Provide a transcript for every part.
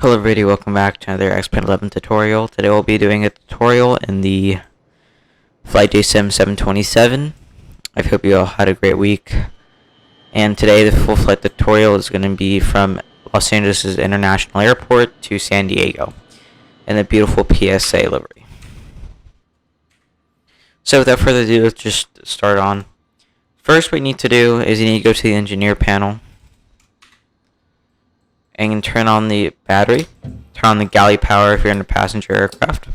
Hello everybody, welcome back to another X-Plane 11 tutorial. Today we'll be doing a tutorial in the FlyJsim 727. I hope you all had a great week. And today the full flight tutorial is going to be from Los Angeles International Airport to San Diego in the beautiful PSA livery. So without further ado, let's just start on. First, what you need to do is you need to go to the engineer panel and turn on the battery, turn on the galley power if you're in a passenger aircraft.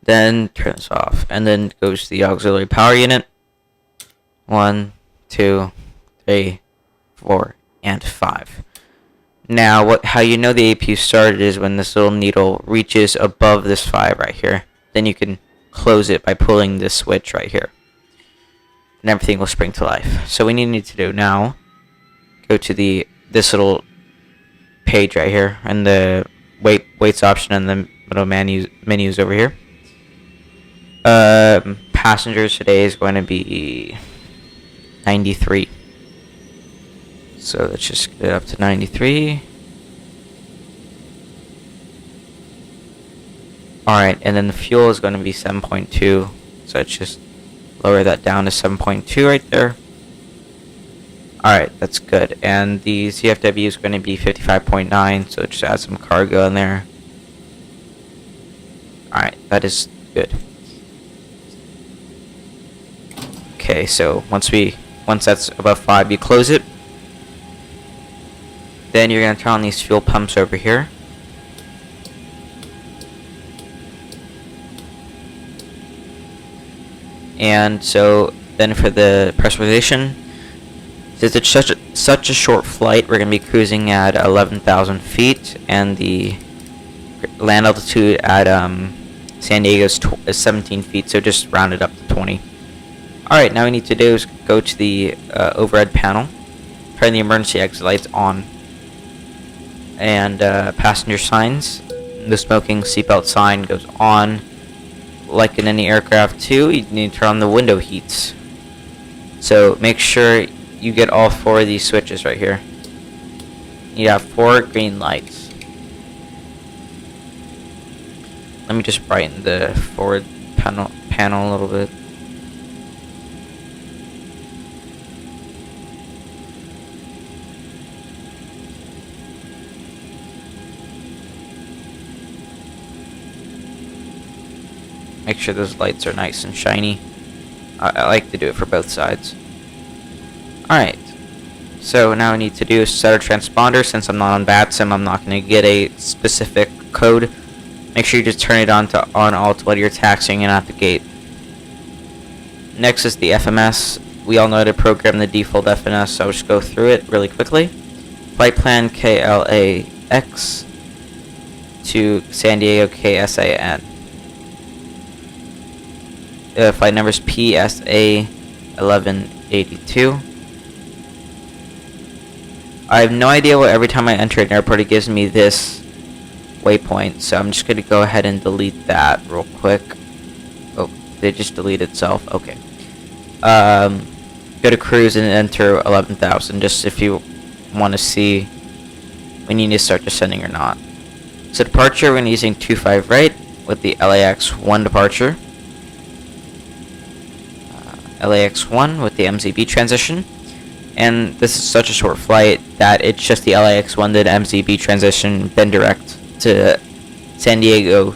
Then turn this off, and then goes to the auxiliary power unit. 1, 2, 3, 4, and 5. Now, how you know the APU started is when this little needle reaches above this 5 right here. Then you can close it by pulling this switch right here, and everything will spring to life. So what you need to do now, go to this little page right here, and the weights option and the middle menus over here. Passengers today is going to be 93. So let's just get it up to 93. Alright, and then the fuel is going to be 7.2. So let's just lower that down to 7.2 right there. Alright, that's good. And the CFW is going to be 55.9, so just add some cargo in there. Alright, that is good. Okay, so once that's above 5, you close it. Then you're going to turn on these fuel pumps over here. And so then for the pressurization, since it's such a short flight, we're going to be cruising at 11,000 feet, and the land altitude at San Diego is 17 feet, so just round it up to 20. Alright, now what we need to do is go to the overhead panel, turn the emergency exit lights on, and passenger signs. The smoking seatbelt sign goes on. Like in any aircraft too, you need to turn on the window heats. So make sure you get all 4 of these switches right here. You have 4 green lights. Let me just brighten the forward panel a little bit. Make sure those lights are nice and shiny. I like to do it for both sides. Alright, so now what I need to do is set a transponder. Since I'm not on FlyJsim, I'm not going to get a specific code. Make sure you just turn it on all while you're taxiing and at the gate. Next is the FMS. We all know how to program the default FMS, so I'll just go through it really quickly. Flight plan KLAX to San Diego KSAN. Flight number is PSA 1182. I have no idea what every time I enter an airport it gives me this waypoint, so I'm just going to go ahead and delete that real quick. Oh, did it just delete itself? Okay. Go to cruise and enter 11,000, just if you want to see when you need to start descending or not. So departure, we're going to be using 25 right with the LAX 1 departure. LAX 1 with the MZB transition. And this is such a short flight that it's just the LAX 1 did MZB transition, then direct to San Diego.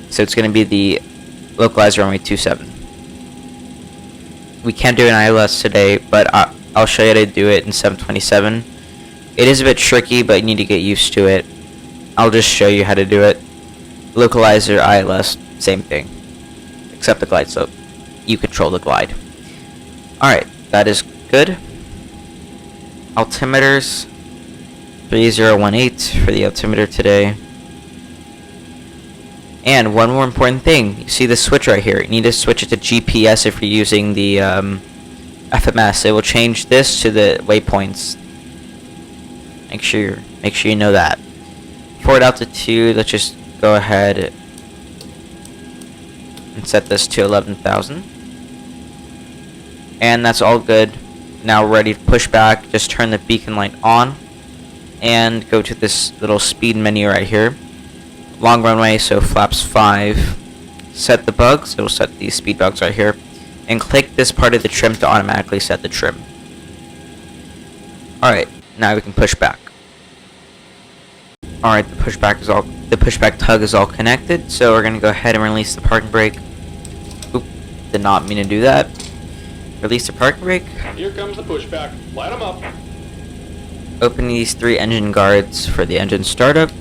So it's going to be the localized runway 27. We can't do an ILS today, but I'll show you how to do it in 727. It is a bit tricky, but you need to get used to it. I'll just show you how to do it. Localizer, ILS, same thing, except the glide slope. You control the glide. Alright, that is good. Altimeters 3018 for the altimeter today. And one more important thing, you see this switch right here. You need to switch it to GPS if you're using the FMS. It will change this to the waypoints. Make sure you know that. Forward altitude, let's just go ahead and set this to 11,000. And that's all good. Now we're ready to push back. Just turn the beacon light on. and go to this little speed menu right here. Long runway, so flaps 5. Set the bugs, it'll set these speed bugs right here. And click this part of the trim to automatically set the trim. Alright, now we can push back. Alright, the pushback tug is all connected, so we're gonna go ahead and release the parking brake. Oop, did not mean to do that. Release the parking brake. Here comes the pushback. Light them up. Open these 3 engine guards for the engine startup.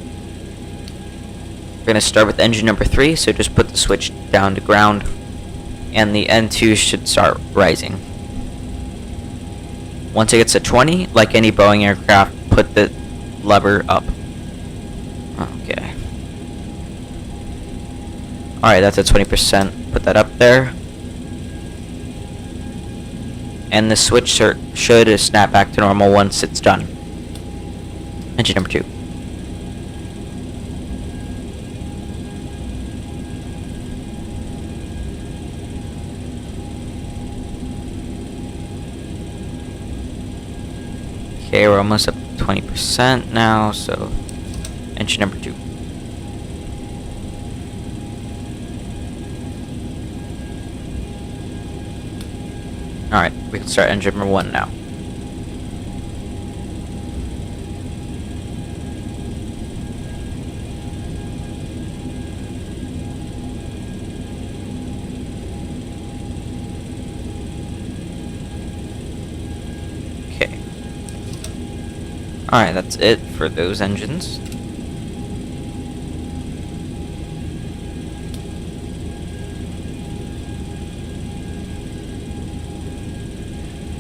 We're gonna start with engine number 3, so just put the switch down to ground, and the N2 should start rising. Once it gets to 20, like any Boeing aircraft, put the lever up. Okay. Alright, that's at 20%. Put that up there. And the switch should snap back to normal once it's done. Engine number 2. Okay, we're almost up to 20% now, so engine number 2. Alright, we can start engine number 1 now. Okay. Alright, that's it for those engines.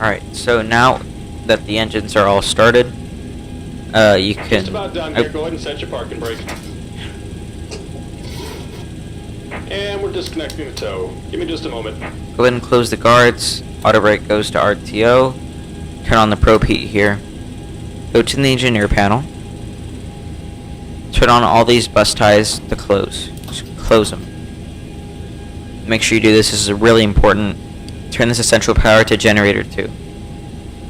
Alright, so now that the engines are all started, you can... Just about done here. Go ahead and set your parking brake. And we're disconnecting the tow. Give me just a moment. Go ahead and close the guards. Auto brake goes to RTO. Turn on the probe heat here. Go to the engineer panel. Turn on all these bus ties to close. Just close them. Make sure you do this. This is really important. Turn this essential power to generator 2.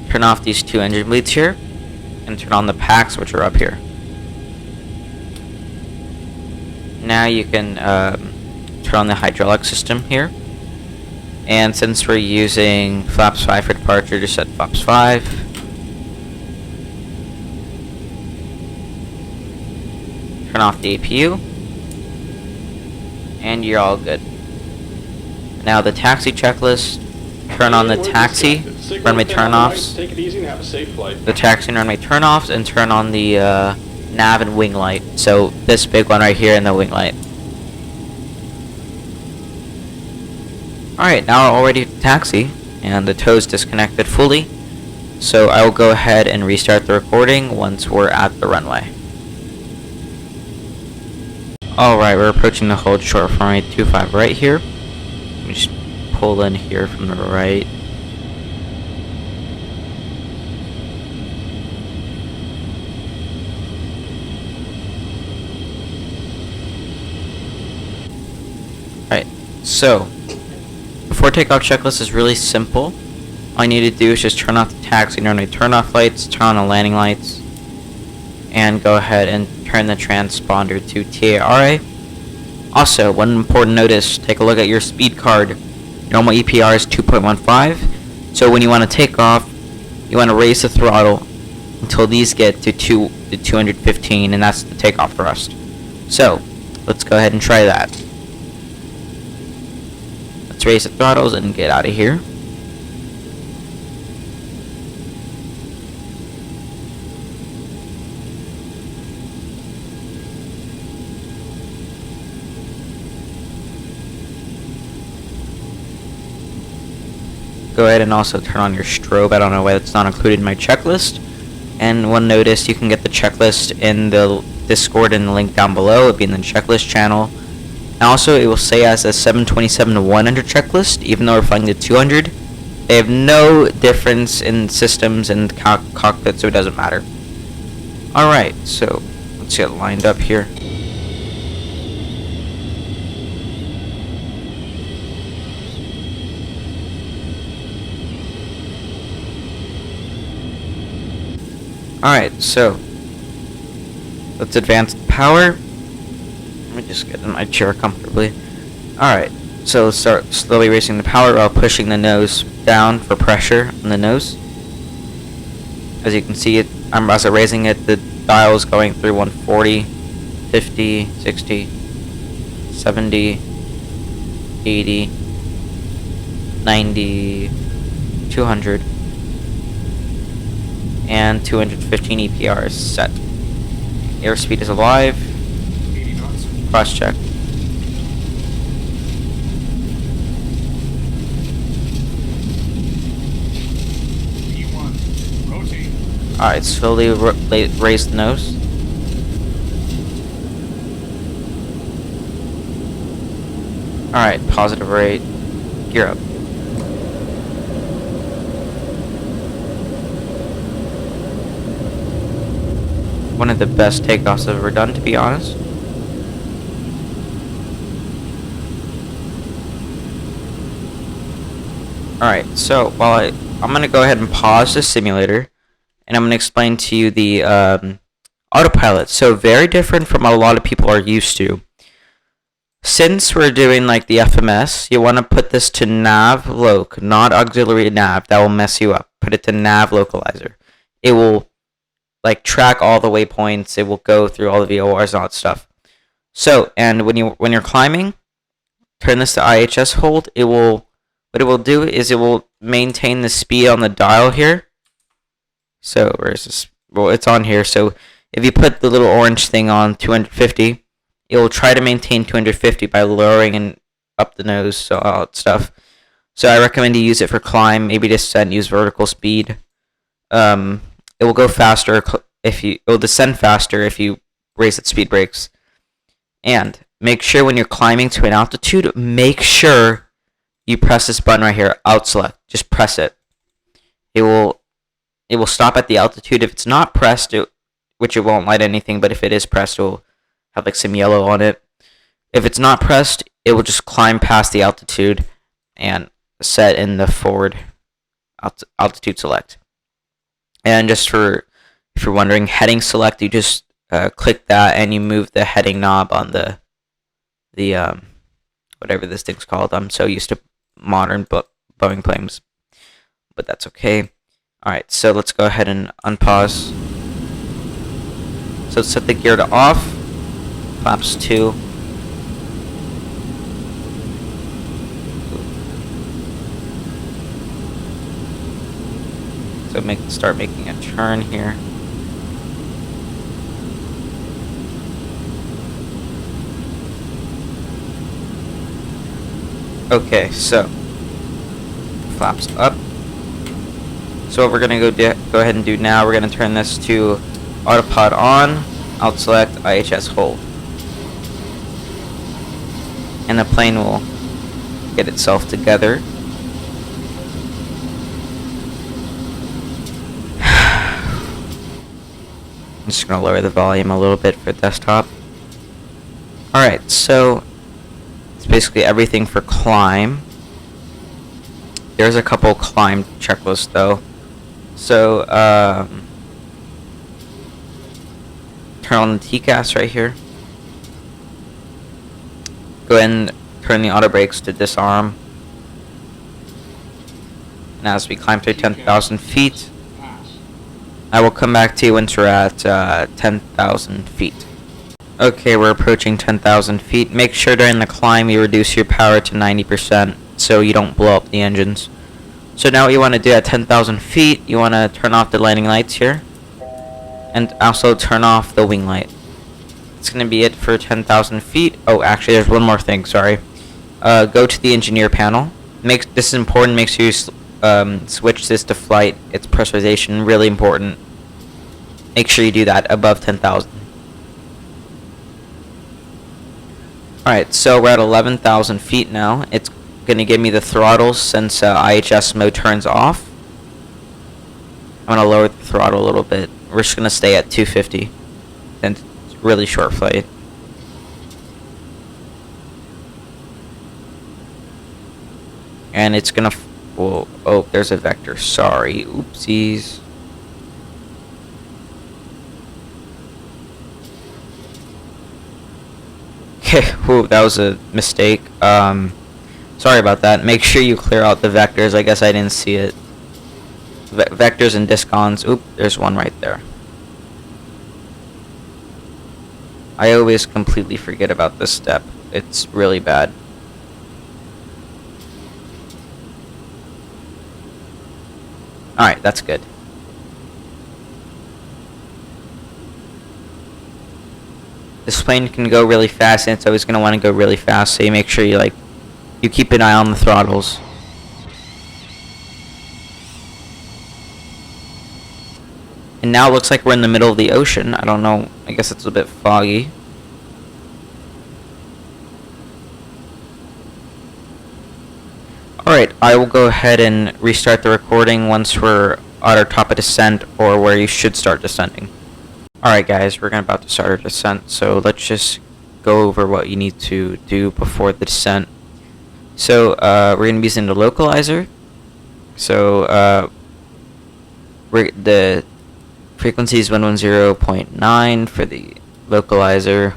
Turn off these 2 engine bleeds here. And turn on the packs, which are up here. Now you can turn on the hydraulic system here. And since we're using flaps 5 for departure, just set flaps 5. Turn off the APU. And you're all good. Now the taxi checklist. Turn on the taxi, runway turn-offs. Take it easy and have a safe flight. The taxi and runway turn-offs, and turn on the nav and wing light. So this big one right here and the wing light. Alright, now we're already at the taxi, and the tow's disconnected fully. So I will go ahead and restart the recording once we're at the runway. Alright, we're approaching the hold short for runway 25 right here. We just pull in here from the right. Alright, so before takeoff checklist is really simple. All you need to do is just turn off the taxi and runway turn-off lights, turn on the landing lights, and go ahead and turn the transponder to TARA. Also, one important notice, take a look at your speed card. Normal EPR is 2.15, so when you want to take off, you want to raise the throttle until these get to 215, and that's the takeoff thrust. So, let's go ahead and try that. Let's raise the throttles and get out of here. Go ahead and also turn on your strobe. I don't know why that's not included in my checklist. And one notice, you can get the checklist in the Discord and the link down below. It'll be in the checklist channel. And also, it will say as a 727 to 100 checklist, even though we're flying the 200. They have no difference in systems and cockpit, so it doesn't matter. Alright, so let's get lined up here. Alright, so Let's advance the power. Let me just get in my chair comfortably. Alright, so let's start slowly raising the power while pushing the nose down for pressure on the nose. As you can see, as I'm raising it, the dial is going through 140, 50, 60, 70, 80, 90, 200, and 215 EPR is set. Airspeed is alive. 80 knots. Cross check. P1. Rotate. Alright, slowly raise the nose. Alright, positive rate. Gear up. One of the best takeoffs I've ever done, to be honest. Alright, so while I'm going to go ahead and pause the simulator, and I'm going to explain to you the autopilot. So very different from what a lot of people are used to. Since we're doing like the FMS, you want to put this to nav loc, not auxiliary nav. That will mess you up. Put it to nav localizer. It will like track all the waypoints. It will go through all the VORs and all that stuff. So, and when you're climbing, turn this to IHS hold. What it will do is it will maintain the speed on the dial here. So where is this? Well, it's on here. So if you put the little orange thing on 250, it will try to maintain 250 by lowering and up the nose, so all that stuff. So I recommend you use it for climb, maybe descent, use vertical speed. It will go faster it will descend faster if you raise its speed brakes. And make sure when you're climbing to an altitude, make sure you press this button right here, out select. Just press it. It will stop at the altitude. If it's not pressed, which it won't light anything, but if it is pressed, it will have like some yellow on it. If it's not pressed, it will just climb past the altitude and set in the forward altitude select. And just if you're wondering, heading select, you just click that and you move the heading knob on the whatever this thing's called. I'm so used to modern Boeing planes, but that's okay. Alright, so let's go ahead and unpause. So set the gear to off. Flaps 2. So start making a turn here. Okay, so flaps up. So what we're gonna go ahead and do now, we're gonna turn this to autopilot on, out select, IHS hold, and the plane will get itself together. I'm just gonna lower the volume a little bit for desktop. Alright, so it's basically everything for climb. There's a couple climb checklists though. So turn on the TCAS right here. Go ahead and turn the auto brakes to disarm. And as we climb through 10,000 feet, I will come back to you once we're at 10,000 feet. Okay, we're approaching 10,000 feet. Make sure during the climb you reduce your power to 90% so you don't blow up the engines. So now what you want to do at 10,000 feet, you want to turn off the landing lights here. And also turn off the wing light. It's going to be it for 10,000 feet. Oh, actually there's one more thing, sorry. Go to the engineer panel. This is important, make sure you switch this to flight. It's pressurization, really important. Make sure you do that above 10,000. Alright, so we're at 11,000 feet now. It's going to give me the throttles since IHS mode turns off. I'm going to lower the throttle a little bit. We're just going to stay at 250. And it's a really short flight. And it's going to... oh, there's a vector. Sorry. Oopsies. Okay, whew, that was a mistake. Sorry about that. Make sure you clear out the vectors. I guess I didn't see it. Vectors and discons. Oop, there's one right there. I always completely forget about this step. It's really bad. Alright, that's good. This plane can go really fast, and it's always going to want to go really fast, so you make sure you keep an eye on the throttles. And now it looks like we're in the middle of the ocean. I don't know, I guess it's a bit foggy. Alright, I will go ahead and restart the recording once we're at our top of descent, or where you should start descending. Alright guys, we're about to start our descent, so let's just go over what you need to do before the descent. So, we're going to be using the localizer. So, the frequency is 110.9 for the localizer.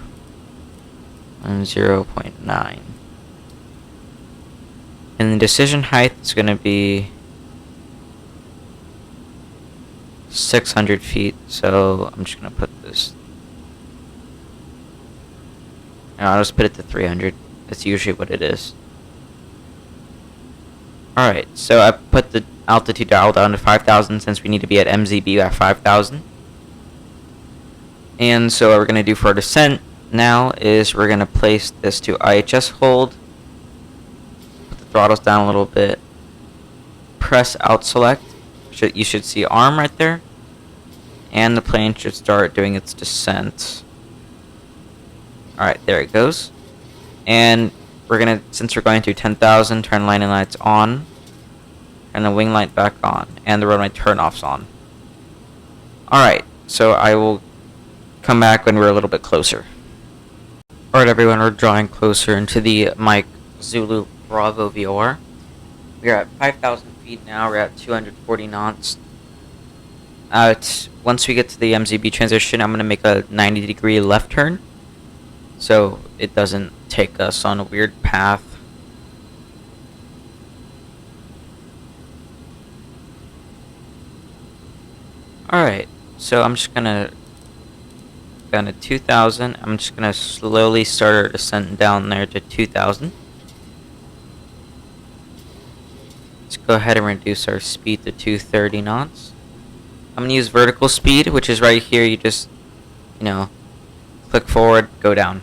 10.9. And the decision height is going to be 600 feet, so I'm just going to put this. No, I'll just put it to 300. That's usually what it is. Alright, so I put the altitude dial down to 5,000 since we need to be at MZB at 5,000. And so what we're going to do for our descent now is we're going to place this to IHS hold. Put the throttles down a little bit. Press out select. You should see arm right there. And the plane should start doing its descent. Alright, there it goes. And we're going to, since we're going through 10,000, turn landing lights on. And the wing light back on. And the runway turn-offs on. Alright, so I will come back when we're a little bit closer. Alright everyone, we're drawing closer into the Mike Zulu Bravo VOR. We're at 5,000 feet now, we're at 240 knots. Once we get to the MZB transition, I'm going to make a 90-degree left turn, so it doesn't take us on a weird path. Alright, so I'm just going to down to 2,000. I'm just going to slowly start our descent down there to 2,000. Let's go ahead and reduce our speed to 230 knots. I'm going to use vertical speed, which is right here. You just, click forward, go down.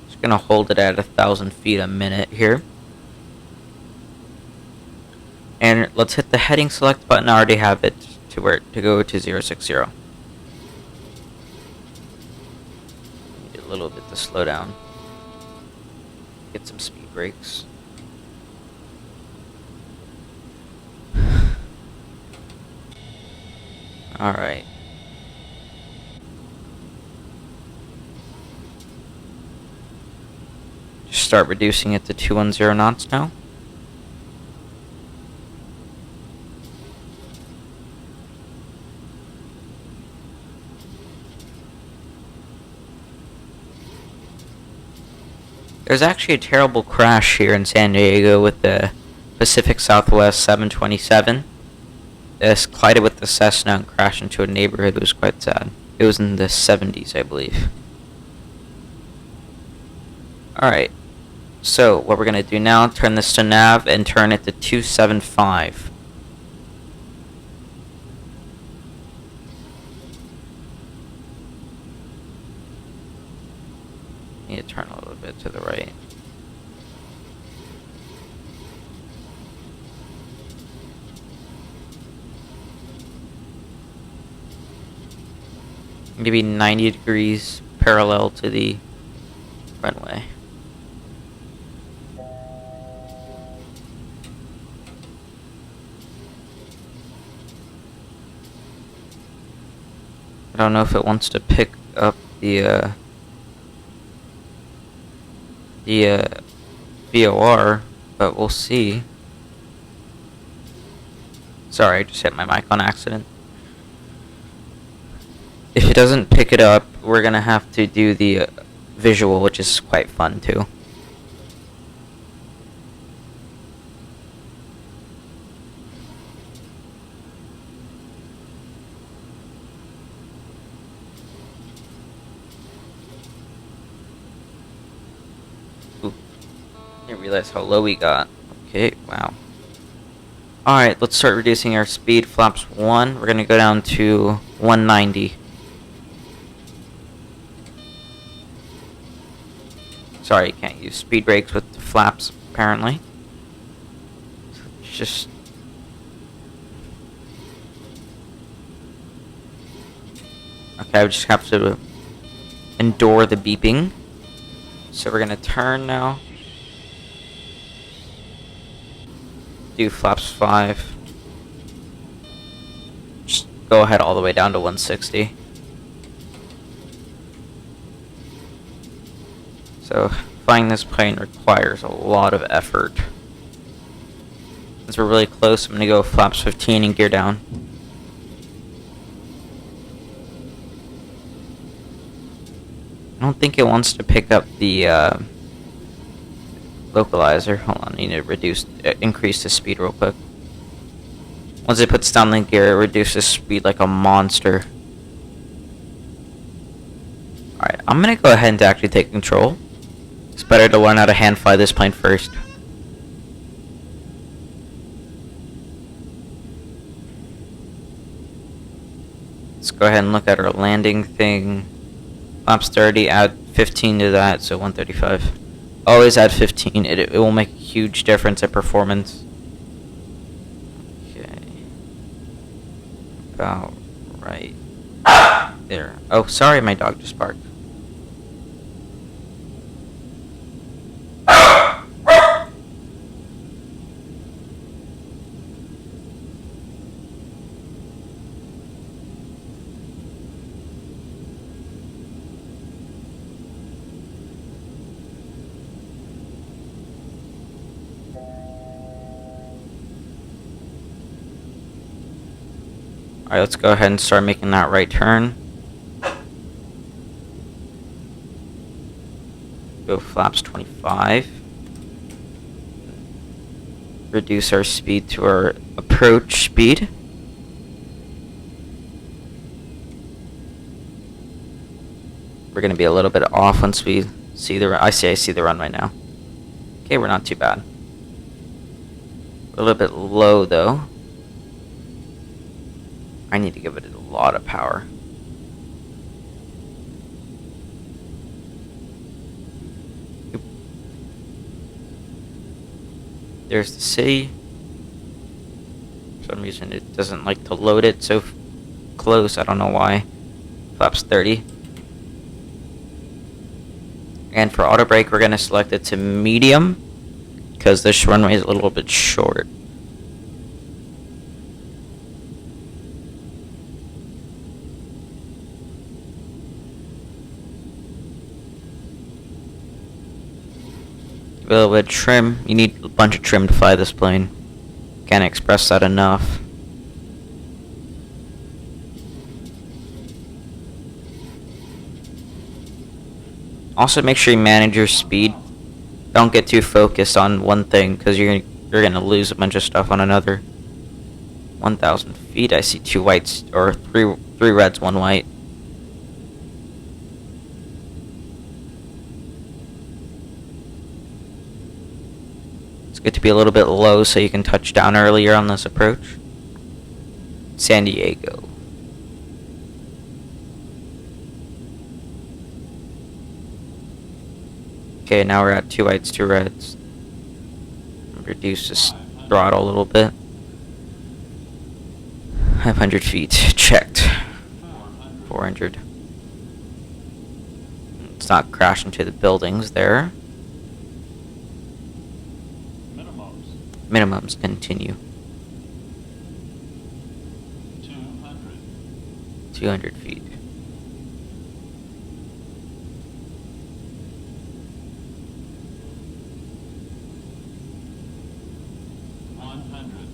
Just going to hold it at 1,000 feet a minute here. And let's hit the heading select button. I already have it to go to 060. Need a little bit to slow down. Get some speed brakes. Alright. Just start reducing it to 210 knots now. There's actually a terrible crash here in San Diego with the Pacific Southwest 727. This collided with the Cessna and crashed into a neighborhood. It was quite sad. It was in the 70s, I believe. Alright, so what we're going to do now, turn this to nav and turn it to 275. Need to turn a little bit to the right. Maybe 90 degrees parallel to the runway. I don't know if it wants to pick up the VOR, but we'll see. Sorry, I just hit my mic on accident. If it doesn't pick it up, we're gonna have to do the visual, which is quite fun too. Ooh, I didn't realize how low we got. Okay, wow. Alright, let's start reducing our speed. Flaps 1, we're going to go down to 190. Sorry, you can't use speed brakes with the flaps, apparently. Just... Okay, I just have to endure the beeping. So we're going to turn now. Do flaps 5. Just go ahead all the way down to 160. So flying this plane requires a lot of effort. Since we're really close, I'm going to go flaps 15 and gear down. I don't think it wants to pick up the localizer. Hold on, I need to increase the speed real quick. Once it puts down the gear, it reduces speed like a monster. Alright, I'm gonna go ahead and actually take control. It's better to learn how to hand fly this plane first. Let's go ahead and look at our landing thing. Flaps 30, add 15 to that, so 135. Always add 15, it will make a huge difference in performance. Okay. About right there. Oh, sorry, my dog just barked. Alright, let's go ahead and start making that right turn. Go flaps 25. Reduce our speed to our approach speed. We're going to be a little bit off once we see the... I see the runway now. Okay, we're not too bad. A little bit low, though. I need to give it a lot of power. Oop. There's the city. For some reason it doesn't like to load it so close. I don't know why. Flaps 30. And for auto brake, we're going to select it to medium because this runway is a little bit short. A little bit of trim. You need a bunch of trim to fly this plane. Can't express that enough. Also, make sure you manage your speed. Don't get too focused on one thing, because you're gonna lose a bunch of stuff on another. 1,000 feet. I see 2 whites, or three reds, 1 white. It's good to be a little bit low so you can touch down earlier on this approach. San Diego. Okay, now we're at 2 whites, 2 reds. Reduce this throttle a little bit. 500 feet. Checked. 400. Let's not crash into the buildings there. Minimums continue. 200 feet.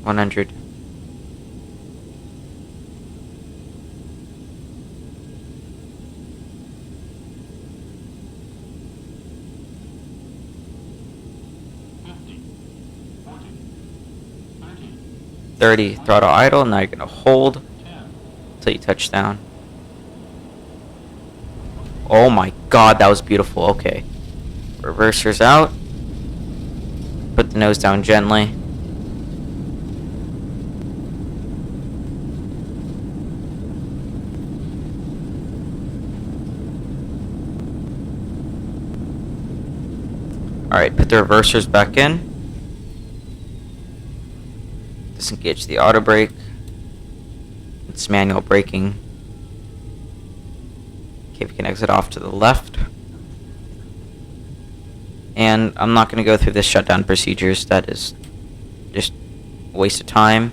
One hundred. 30 throttle idle. Now you're gonna hold until you touch down. Oh my god, that was beautiful. Okay. Reversers out. Put the nose down gently. Alright, put the reversers back in. Disengage the auto brake. It's manual braking. Okay, we can exit off to the left. And I'm not going to go through this shutdown procedures. That is just a waste of time.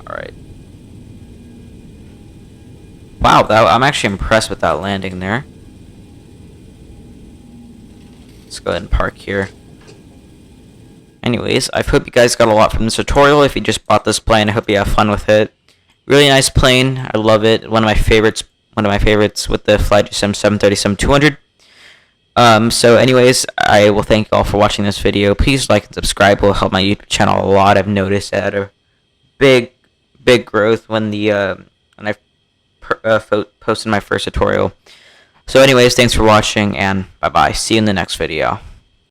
Alright. Wow, I'm actually impressed with that landing there. Let's go ahead and park here. Anyways, I hope you guys got a lot from this tutorial. If you just bought this plane, I hope you have fun with it. Really nice plane. I love it. One of my favorites with the FlyJsim 737-200. So anyways, I will thank you all for watching this video. Please like and subscribe. It will help my YouTube channel a lot. I've noticed it had a big growth when I posted my first tutorial. So anyways, thanks for watching, and bye-bye. See you in the next video.